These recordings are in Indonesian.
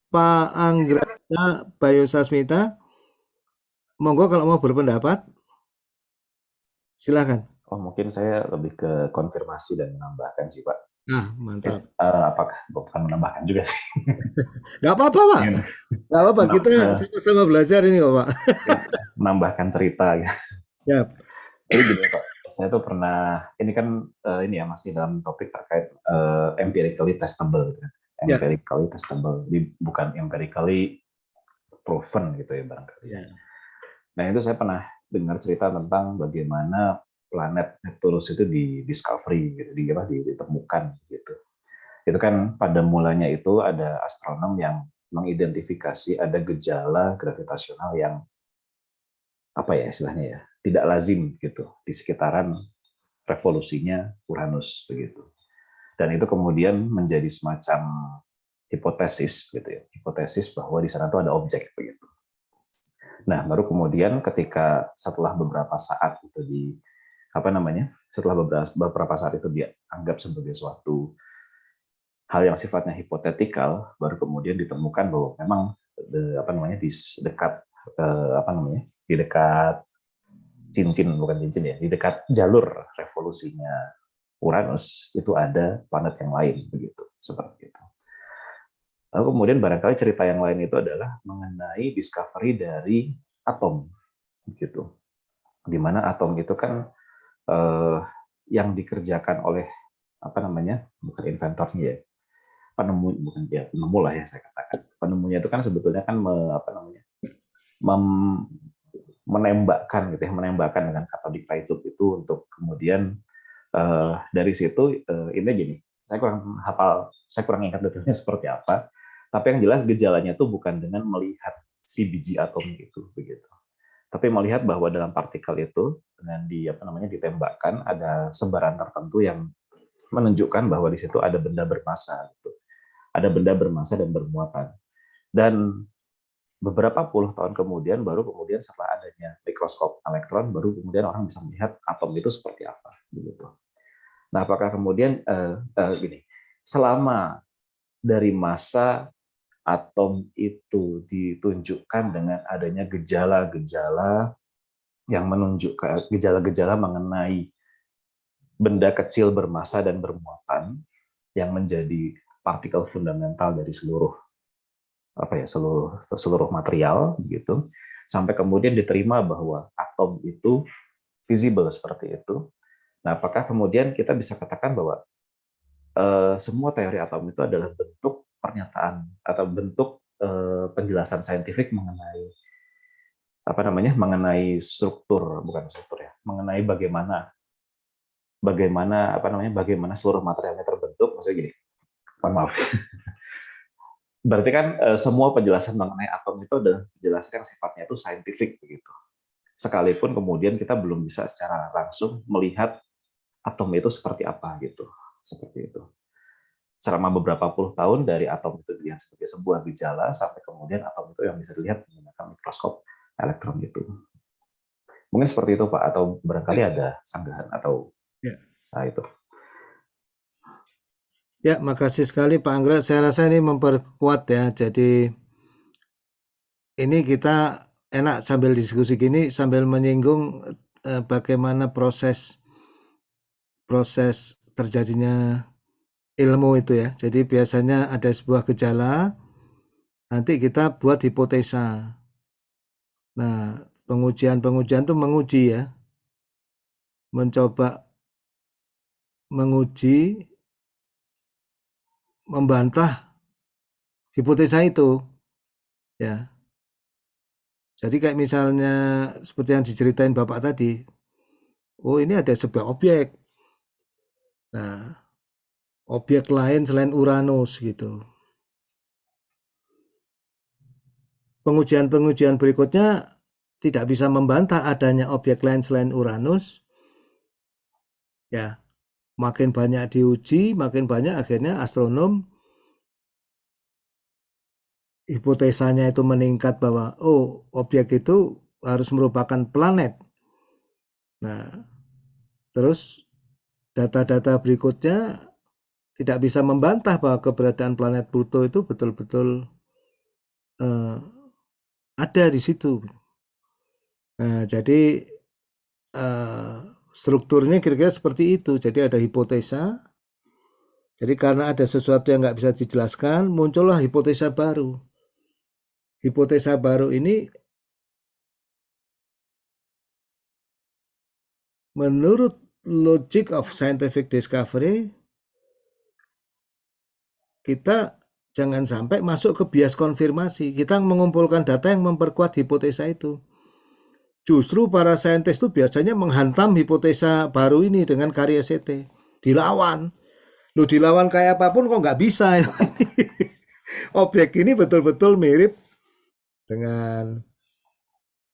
Pak Anggrata Bayosasmita, monggo kalau mau berpendapat, silakan. Oh, mungkin saya lebih ke konfirmasi dan menambahkan sih, Pak. Nah, Mungkin, mantap. apakah bukan menambahkan juga sih. Nggak apa-apa, Pak. Ingin Nggak apa-apa, menam kita sama-sama belajar ini kok, Pak. menambahkan cerita gitu. Siap. Jadi gini ya, Pak, saya tuh pernah, ini kan, ini ya masih dalam topik terkait, empirically testable gitu kan. Ya, Empirically testable, bukan empirically proven gitu ya barangkali ya. ya, Nah, itu saya pernah dengar cerita tentang bagaimana planet Neptunus itu di-discovery gitu, ditemukan gitu. Itu kan pada mulanya itu ada astronom yang mengidentifikasi ada gejala gravitasional yang apa ya istilahnya ya, tidak lazim gitu di sekitaran revolusinya Uranus begitu. Dan itu kemudian menjadi semacam hipotesis gitu ya, hipotesis bahwa di sana tuh ada objek begitu. Nah, baru kemudian ketika setelah beberapa saat itu apa namanya? Setelah beberapa saat itu dianggap sebagai suatu hal yang sifatnya hipotetikal, baru kemudian ditemukan bahwa memang apa namanya di dekat apa namanya? Di dekat cincin, bukan cincin ya, di dekat jalur revolusinya Uranus itu ada planet yang lain begitu, seperti itu. Lalu kemudian barangkali cerita yang lain itu adalah mengenai discovery dari atom gitu. Di mana atom itu kan eh, yang dikerjakan oleh apa namanya? Bukan inventornya ya, penemu, bukan ya penemu lah ya saya katakan. Penemunya itu kan sebetulnya kan apa namanya? Menembakkan gitu ya, menembakkan dengan katodik ray tube itu untuk kemudian dari situ ini gini, saya kurang ingat detailnya seperti apa, tapi yang jelas gejalanya itu bukan dengan melihat si biji atom itu begitu, tapi melihat bahwa dalam partikel itu dengan apa namanya ditembakkan ada sebaran tertentu yang menunjukkan bahwa di situ ada benda bermassa gitu. Ada benda bermassa dan bermuatan. Dan beberapa puluh tahun kemudian baru kemudian setelah adanya mikroskop elektron baru kemudian orang bisa melihat atom itu seperti apa begitu. Nah, apakah kemudian gini, selama dari masa atom itu ditunjukkan dengan adanya gejala-gejala yang menunjukkan gejala-gejala mengenai benda kecil bermassa dan bermuatan yang menjadi partikel fundamental dari seluruh apa ya seluruh seluruh material gitu sampai kemudian diterima bahwa atom itu visible seperti itu. Nah, apakah kemudian kita bisa katakan bahwa semua teori atom itu adalah bentuk pernyataan atau bentuk penjelasan saintifik mengenai apa namanya mengenai struktur bukan struktur ya mengenai bagaimana bagaimana apa namanya bagaimana seluruh materialnya terbentuk maksudnya gini maaf berarti kan semua penjelasan mengenai atom itu adalah penjelasan yang sifatnya itu saintifik begitu sekalipun kemudian kita belum bisa secara langsung melihat atom itu seperti apa gitu seperti itu selama beberapa puluh tahun dari atom itu dilihat sebagai sebuah gejala sampai kemudian atom itu yang bisa dilihat menggunakan mikroskop elektron itu. Mungkin seperti itu Pak, atau barangkali ada sanggahan atau ya. nah, itu. Ya, makasih sekali Pak Anggra. Saya rasa ini memperkuat ya. Jadi ini kita enak sambil diskusi gini, sambil menyinggung bagaimana proses proses terjadinya ilmu itu ya. Jadi biasanya ada sebuah gejala, nanti kita buat hipotesa. Nah, pengujian-pengujian itu menguji ya, mencoba menguji, membantah hipotesa itu ya. Jadi kayak misalnya seperti yang diceritain Bapak tadi, oh ini ada sebuah objek. Nah, objek lain selain Uranus gitu. Pengujian-pengujian berikutnya tidak bisa membantah adanya objek lain selain Uranus. Ya, makin banyak diuji, makin banyak akhirnya astronom hipotesanya itu meningkat bahwa oh, objek itu harus merupakan planet. Nah, terus data-data berikutnya tidak bisa membantah bahwa keberadaan planet Pluto itu betul-betul ada di situ. Nah, jadi strukturnya kira-kira seperti itu. Jadi ada hipotesa. Jadi karena ada sesuatu yang nggak bisa dijelaskan, muncullah hipotesa baru. Hipotesa baru ini menurut logic of scientific discovery, kita jangan sampai masuk ke bias konfirmasi. Kita mengumpulkan data yang memperkuat hipotesa itu. Justru para saintis itu biasanya menghantam hipotesa baru ini dengan karya CT. Dilawan. Loh, dilawan kayak apapun kok nggak bisa. Objek ini betul-betul mirip dengan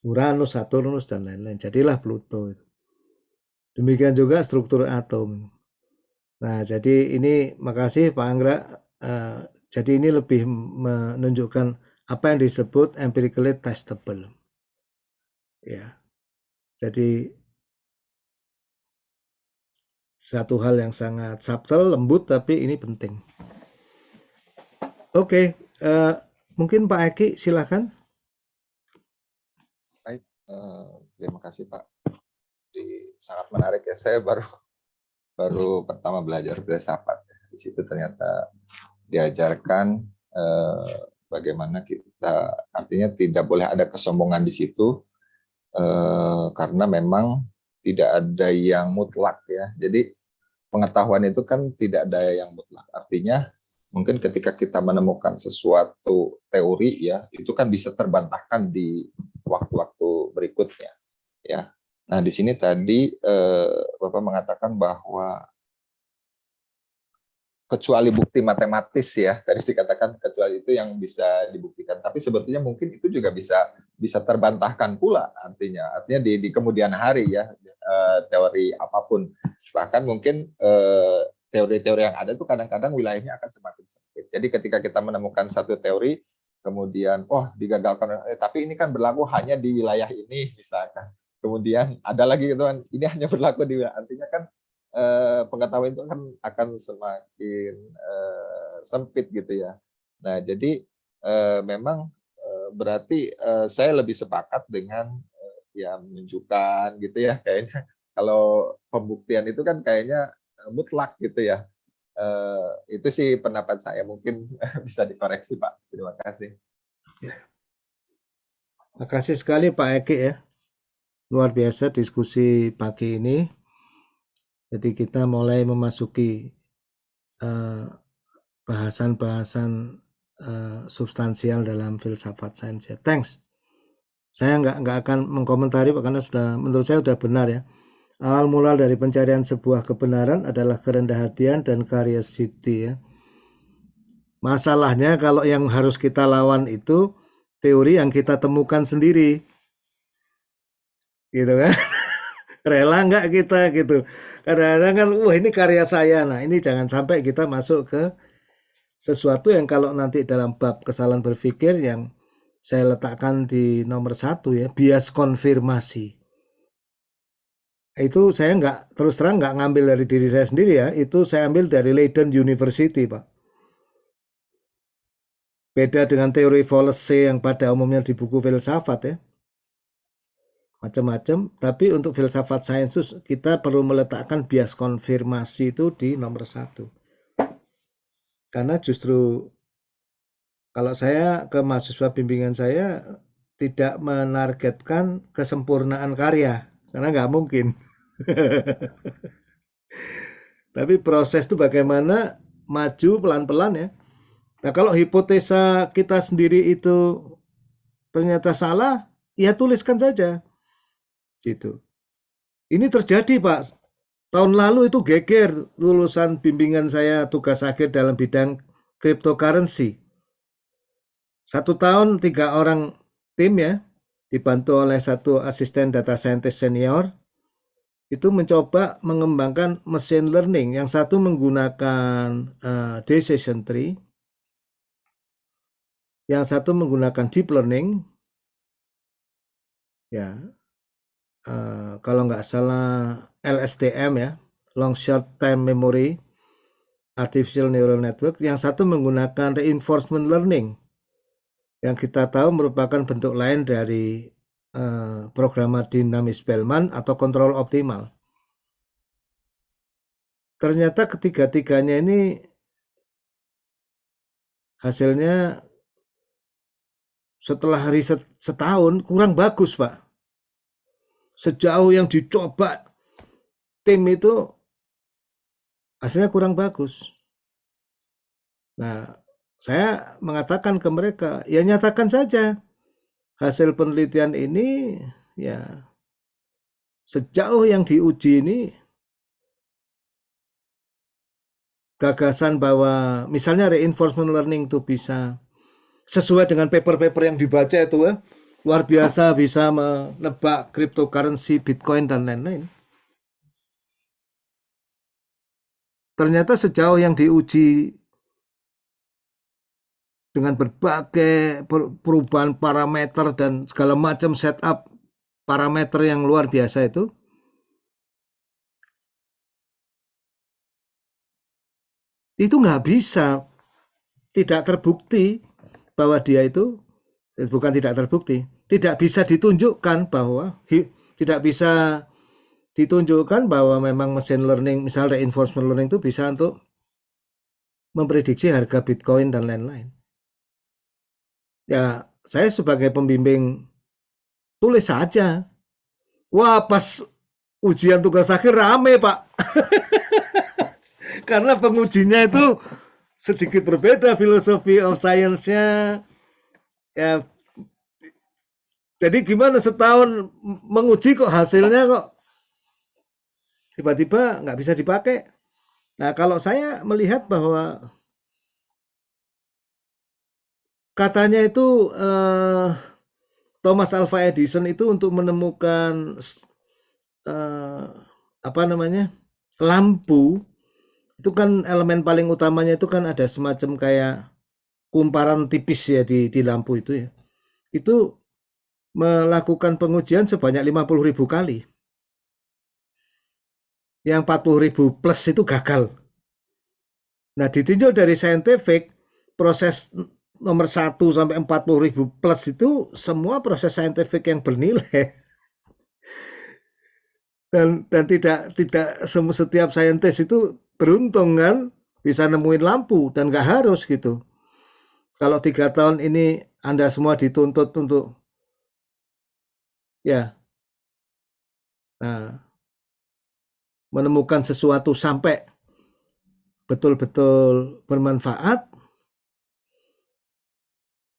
Uranus, Saturnus, dan lain-lain. Jadilah Pluto. Demikian juga struktur atom. Nah, jadi ini makasih Pak Anggra. Jadi ini lebih menunjukkan apa yang disebut empirically testable. Ya, jadi satu hal yang sangat subtle, lembut, tapi ini penting. Oke, mungkin Pak Eki silakan. Baik, terima kasih Pak. Sangat menarik ya. Saya baru pertama belajar filsafat. Di situ ternyata diajarkan bagaimana kita, artinya tidak boleh ada kesombongan di situ. Karena memang tidak ada yang mutlak ya. Jadi pengetahuan itu kan tidak ada yang mutlak. Artinya mungkin ketika kita menemukan sesuatu teori ya, itu kan bisa terbantahkan di waktu-waktu berikutnya ya. Nah, di sini tadi Bapak mengatakan bahwa kecuali bukti matematis ya, tadi dikatakan kecuali itu yang bisa dibuktikan, tapi sebetulnya mungkin itu juga bisa terbantahkan pula, artinya di kemudian hari ya, teori apapun, bahkan mungkin teori-teori yang ada tuh kadang-kadang wilayahnya akan semakin sempit. Jadi ketika kita menemukan satu teori kemudian digagalkan, tapi ini kan berlaku hanya di wilayah ini misalkan, kemudian ada lagi gitu kan, ini hanya berlaku di wilayah, artinya kan pengetahuan itu kan akan semakin sempit gitu ya. Nah, jadi memang berarti saya lebih sepakat dengan ya menunjukkan gitu ya, kayaknya kalau pembuktian itu kan kayaknya mutlak gitu ya. Itu sih pendapat saya, mungkin bisa dikoreksi Pak. Terima kasih. Terima kasih sekali Pak Eki ya. Luar biasa diskusi pagi ini. Jadi kita mulai memasuki bahasan-bahasan substansial dalam filsafat sains ya. Thanks. Saya nggak akan mengkomentari karena menurut saya sudah benar ya. Awal mula dari pencarian sebuah kebenaran adalah kerendah hatian dan curiosity ya. Masalahnya kalau yang harus kita lawan itu teori yang kita temukan sendiri. Gitu kan. Rela nggak kita gitu. Kadang-kadang kan, wah ini karya saya. Nah ini jangan sampai kita masuk ke sesuatu yang kalau nanti dalam bab kesalahan berpikir yang saya letakkan di nomor 1 ya, bias konfirmasi. Itu saya terus terang nggak ngambil dari diri saya sendiri ya, itu saya ambil dari Leiden University Pak. Beda dengan teori fallacy yang pada umumnya di buku filsafat ya. Macam-macam, tapi untuk filsafat sains kita perlu meletakkan bias konfirmasi itu di nomor 1. Karena justru kalau saya ke mahasiswa bimbingan saya tidak menargetkan kesempurnaan karya, karena nggak mungkin. Tapi proses itu bagaimana maju pelan-pelan ya. Nah kalau hipotesa kita sendiri itu ternyata salah, ya tuliskan saja. Gitu. Ini terjadi Pak. Tahun lalu itu geger lulusan bimbingan saya tugas akhir dalam bidang cryptocurrency. 1 tahun 3 orang tim ya, dibantu oleh 1 asisten data scientist senior, itu mencoba mengembangkan machine learning. Yang satu menggunakan decision tree, yang satu menggunakan deep learning. Ya, kalau nggak salah LSTM ya, long short time memory, artificial neural network. Yang satu menggunakan reinforcement learning. yang kita tahu merupakan bentuk lain dari program dinamis Bellman atau kontrol optimal. Ternyata ketiga-tiganya ini hasilnya setelah riset setahun kurang bagus, Pak. Sejauh yang dicoba tim itu hasilnya kurang bagus. Nah, saya mengatakan ke mereka, ya nyatakan saja hasil penelitian ini ya sejauh yang diuji ini gagasan bahwa misalnya reinforcement learning itu bisa sesuai dengan paper-paper yang dibaca itu luar biasa, bisa menebak cryptocurrency, Bitcoin dan lain-lain. Ternyata sejauh yang diuji dengan berbagai perubahan parameter dan segala macam setup parameter yang luar biasa itu nggak bisa, tidak terbukti bahwa dia itu, bukan tidak terbukti, tidak bisa ditunjukkan bahwa bahwa memang machine learning, misalnya reinforcement learning itu bisa untuk memprediksi harga Bitcoin dan lain-lain. Ya, saya sebagai pembimbing tulis saja. Wah, pas ujian tugas akhir rame, Pak. Karena pengujinya itu sedikit berbeda filosofi of science-nya. Ya, jadi gimana setahun menguji kok hasilnya kok tiba-tiba nggak bisa dipakai. Nah, kalau saya melihat bahwa katanya itu Thomas Alva Edison itu untuk menemukan lampu, itu kan elemen paling utamanya itu kan ada semacam kayak kumparan tipis ya di lampu itu ya. Itu melakukan pengujian sebanyak 50.000 kali. Yang 40.000 plus itu gagal. Nah, ditinjau dari saintifik, proses nomor 1 sampai 40.000 plus itu semua proses saintifik yang bernilai. Dan tidak setiap saintis itu beruntung kan bisa nemuin lampu, dan nggak harus gitu. Kalau 3 tahun ini Anda semua dituntut untuk menemukan sesuatu sampai betul-betul bermanfaat,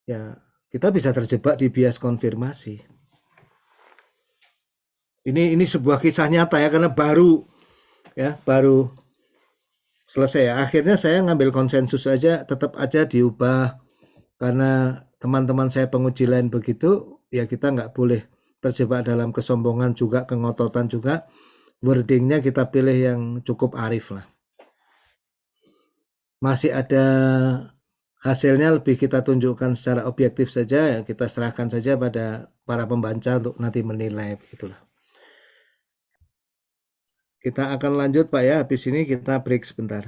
ya kita bisa terjebak di bias konfirmasi. Ini sebuah kisah nyata ya, karena baru selesai ya. Akhirnya saya ngambil konsensus aja, tetap aja diubah karena teman-teman saya penguji lain begitu, ya kita nggak boleh terjebak dalam kesombongan juga, kengototan juga. Wordingnya kita pilih yang cukup arif lah. Masih ada hasilnya lebih kita tunjukkan secara objektif saja, ya kita serahkan saja pada para pembaca untuk nanti menilai, begitulah. Kita akan lanjut Pak ya, habis ini kita break sebentar.